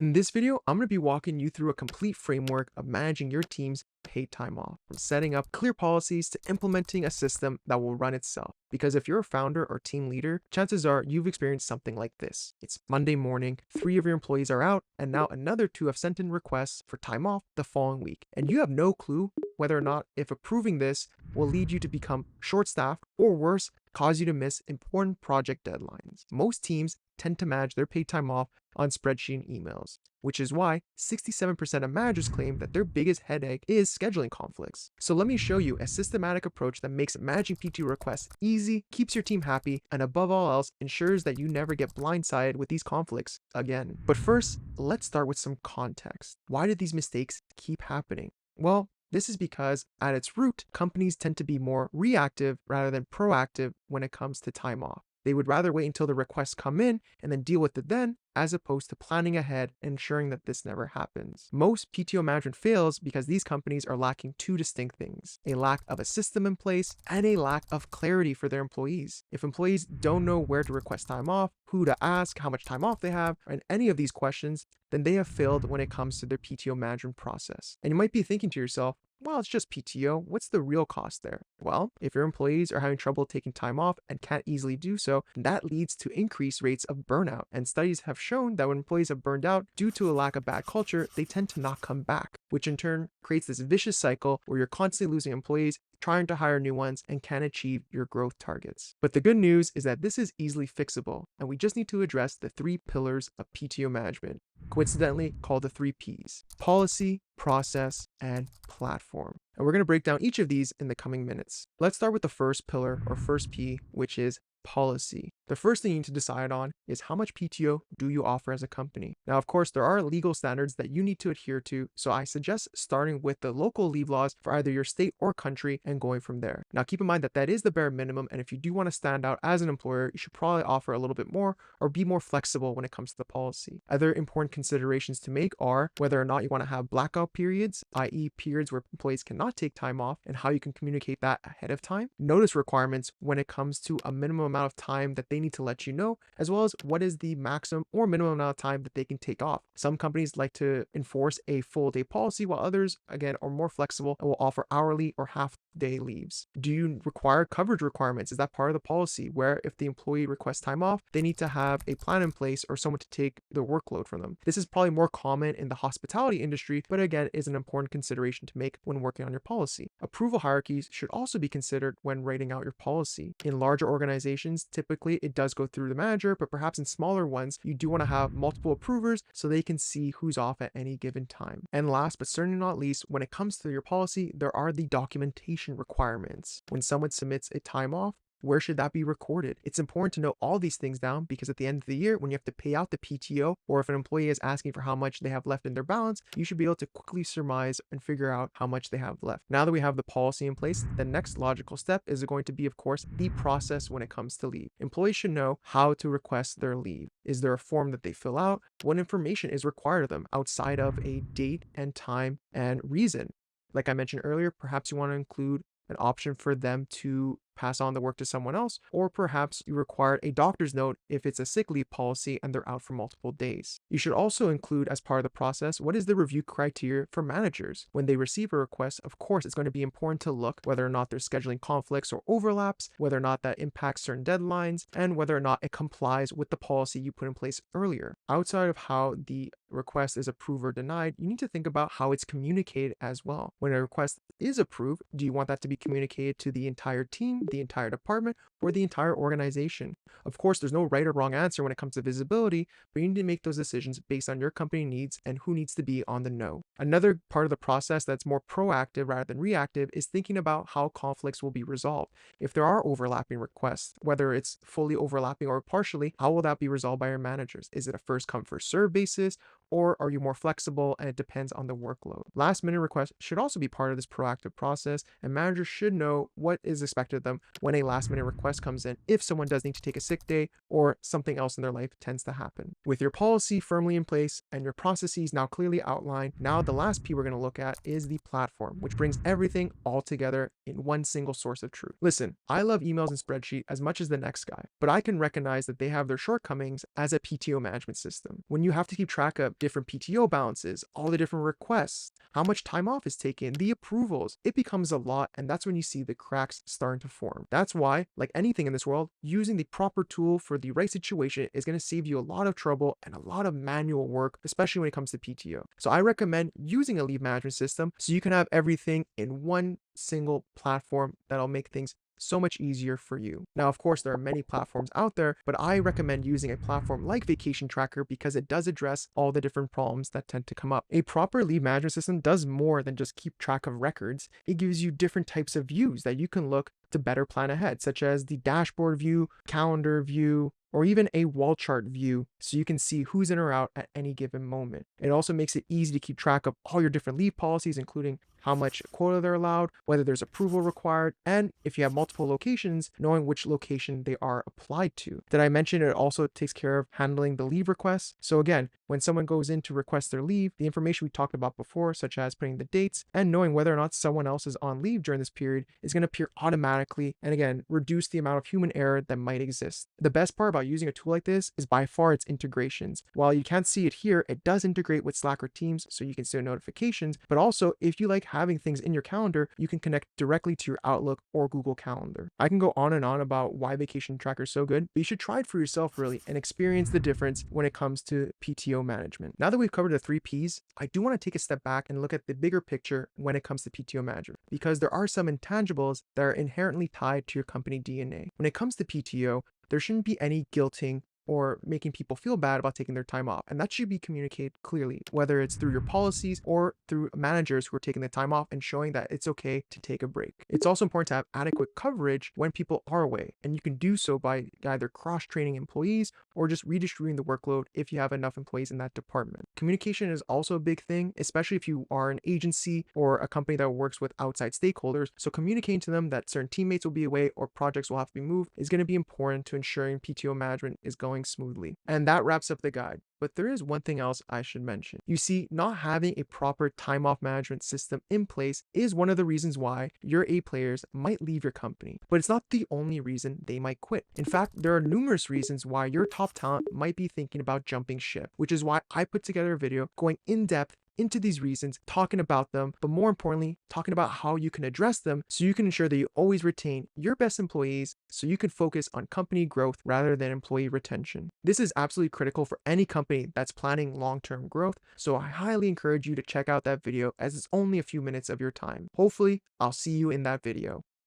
In this video, I'm going to be walking you through a complete framework of managing your team's paid time off, from setting up clear policies to implementing a system that will run itself. Because if you're a founder or team leader, chances are you've experienced something like this. It's Monday morning, three of your employees are out, and now another two have sent in requests for time off the following week. And you have no clue whether or not if approving this will lead you to become short-staffed or worse, cause you to miss important project deadlines. Most teams tend to manage their paid time off on spreadsheet and emails, which is why 67% of managers claim that their biggest headache is scheduling conflicts. So let me show you a systematic approach that makes managing PTO requests easy, keeps your team happy, and above all else, ensures that you never get blindsided with these conflicts again. But first, let's start with some context. Why do these mistakes keep happening? Well, this is because at its root, companies tend to be more reactive rather than proactive when it comes to time off. They would rather wait until the requests come in and then deal with it then, as opposed to planning ahead and ensuring that this never happens. Most PTO management fails because these companies are lacking two distinct things: a lack of a system in place and a lack of clarity for their employees. If employees don't know where to request time off, who to ask, how much time off they have, and any of these questions, then they have failed when it comes to their PTO management process. And you might be thinking to yourself, well, it's just PTO. What's the real cost there? Well, if your employees are having trouble taking time off and can't easily do so, that leads to increased rates of burnout. And studies have shown that when employees have burned out due to a lack of bad culture, they tend to not come back, which in turn creates this vicious cycle where you're constantly losing employees, trying to hire new ones, and can't achieve your growth targets. But the good news is that this is easily fixable, and we just need to address the three pillars of PTO management, coincidentally called the three Ps: policy, process, and platform. And we're going to break down each of these in the coming minutes. Let's start with the first pillar, or first P, which is policy. The first thing you need to decide on is how much PTO do you offer as a company. Now, of course, there are legal standards that you need to adhere to, so I suggest starting with the local leave laws for either your state or country and going from there. Now, keep in mind that that is the bare minimum, and if you do want to stand out as an employer, you should probably offer a little bit more or be more flexible when it comes to the policy. Other important considerations to make are whether or not you want to have blackout periods, i.e. periods where employees cannot take time off, and how you can communicate that ahead of time. Notice requirements when it comes to a minimum amount of time that they need to let you know, as well as what is the maximum or minimum amount of time that they can take off. Some companies like to enforce a full day policy, while others, again, are more flexible and will offer hourly or half day leaves. Do you require coverage requirements? Is that part of the policy where if the employee requests time off, they need to have a plan in place or someone to take the workload from them? This is probably more common in the hospitality industry, but again, is an important consideration to make when working on your policy. Approval hierarchies should also be considered when writing out your policy. In larger organizations, typically it does go through the manager, but perhaps in smaller ones, you do want to have multiple approvers so they can see who's off at any given time. And last but certainly not least, when it comes to your policy, there are the documentation requirements. When someone submits a time off, where should that be recorded? It's important to note all these things down because at the end of the year, when you have to pay out the PTO, or if an employee is asking for how much they have left in their balance, you should be able to quickly surmise and figure out how much they have left. Now that we have the policy in place, the next logical step is going to be, of course, the process when it comes to leave. Employees should know how to request their leave. Is there a form that they fill out? What information is required of them outside of a date and time and reason? Like I mentioned earlier, perhaps you want to include an option for them to pass on the work to someone else, or perhaps you require a doctor's note if it's a sick leave policy and they're out for multiple days. You should also include as part of the process, what is the review criteria for managers? When they receive a request, of course, it's going to be important to look whether or not there's scheduling conflicts or overlaps, whether or not that impacts certain deadlines, and whether or not it complies with the policy you put in place earlier. Outside of how the request is approved or denied, you need to think about how it's communicated as well. When a request is approved, do you want that to be communicated to the entire team, the entire department, or the entire organization? Of course, there's no right or wrong answer when it comes to visibility, but you need to make those decisions based on your company needs and who needs to be on the know. Another part of the process that's more proactive rather than reactive is thinking about how conflicts will be resolved. If there are overlapping requests, whether it's fully overlapping or partially, how will that be resolved by your managers? Is it a first come first serve basis, or are you more flexible and it depends on the workload? Last minute requests should also be part of this proactive process, and managers should know what is expected of them when a last minute request comes in if someone does need to take a sick day or something else in their life tends to happen. With your policy firmly in place and your processes now clearly outlined, now the last P we're going to look at is the platform, which brings everything all together in one single source of truth. Listen, I love emails and spreadsheet as much as the next guy, but I can recognize that they have their shortcomings as a PTO management system. When you have to keep track of different PTO balances, all the different requests, how much time off is taken, the approvals. It becomes a lot, and that's when you see the cracks starting to form. That's why, like anything in this world, using the proper tool for the right situation is going to save you a lot of trouble and a lot of manual work, especially when it comes to PTO. So I recommend using a leave management system so you can have everything in one single platform that'll make things so much easier for you. Now, of course, there are many platforms out there, but I recommend using a platform like Vacation Tracker because it does address all the different problems that tend to come up. A proper leave management system does more than just keep track of records. It gives you different types of views that you can look to better plan ahead, such as the dashboard view, calendar view, or even a wall chart view so you can see who's in or out at any given moment. It also makes it easy to keep track of all your different leave policies, including how much quota they're allowed, whether there's approval required, and if you have multiple locations, knowing which location they are applied to. Did I mention it also takes care of handling the leave requests? So again, when someone goes in to request their leave, the information we talked about before, such as putting the dates and knowing whether or not someone else is on leave during this period, is going to appear automatically and again, reduce the amount of human error that might exist. The best part about using a tool like this is by far its integrations. While you can't see it here, it does integrate with Slack or Teams so you can see notifications, but also if you like having things in your calendar, you can connect directly to your Outlook or Google Calendar. I can go on and on about why Vacation Tracker is so good, but you should try it for yourself really and experience the difference when it comes to PTO management. Now that we've covered the 3 Ps, I do want to take a step back and look at the bigger picture when it comes to PTO management, because there are some intangibles that are inherently tied to your company DNA. When it comes to PTO, there shouldn't be any guilting or making people feel bad about taking their time off. And that should be communicated clearly, whether it's through your policies or through managers who are taking the time off and showing that it's okay to take a break. It's also important to have adequate coverage when people are away, and you can do so by either cross-training employees or just redistributing the workload if you have enough employees in that department. Communication is also a big thing, especially if you are an agency or a company that works with outside stakeholders. So communicating to them that certain teammates will be away or projects will have to be moved is going to be important to ensuring PTO management is going smoothly. And that wraps up the guide. But there is one thing else I should mention. You see, not having a proper time off management system in place is one of the reasons why your A players might leave your company. But it's not the only reason they might quit. In fact, there are numerous reasons why your top talent might be thinking about jumping ship, which is why I put together a video going in depth into these reasons, talking about them, but more importantly, talking about how you can address them so you can ensure that you always retain your best employees so you can focus on company growth rather than employee retention. This is absolutely critical for any company that's planning long-term growth, so I highly encourage you to check out that video as it's only a few minutes of your time. Hopefully, I'll see you in that video.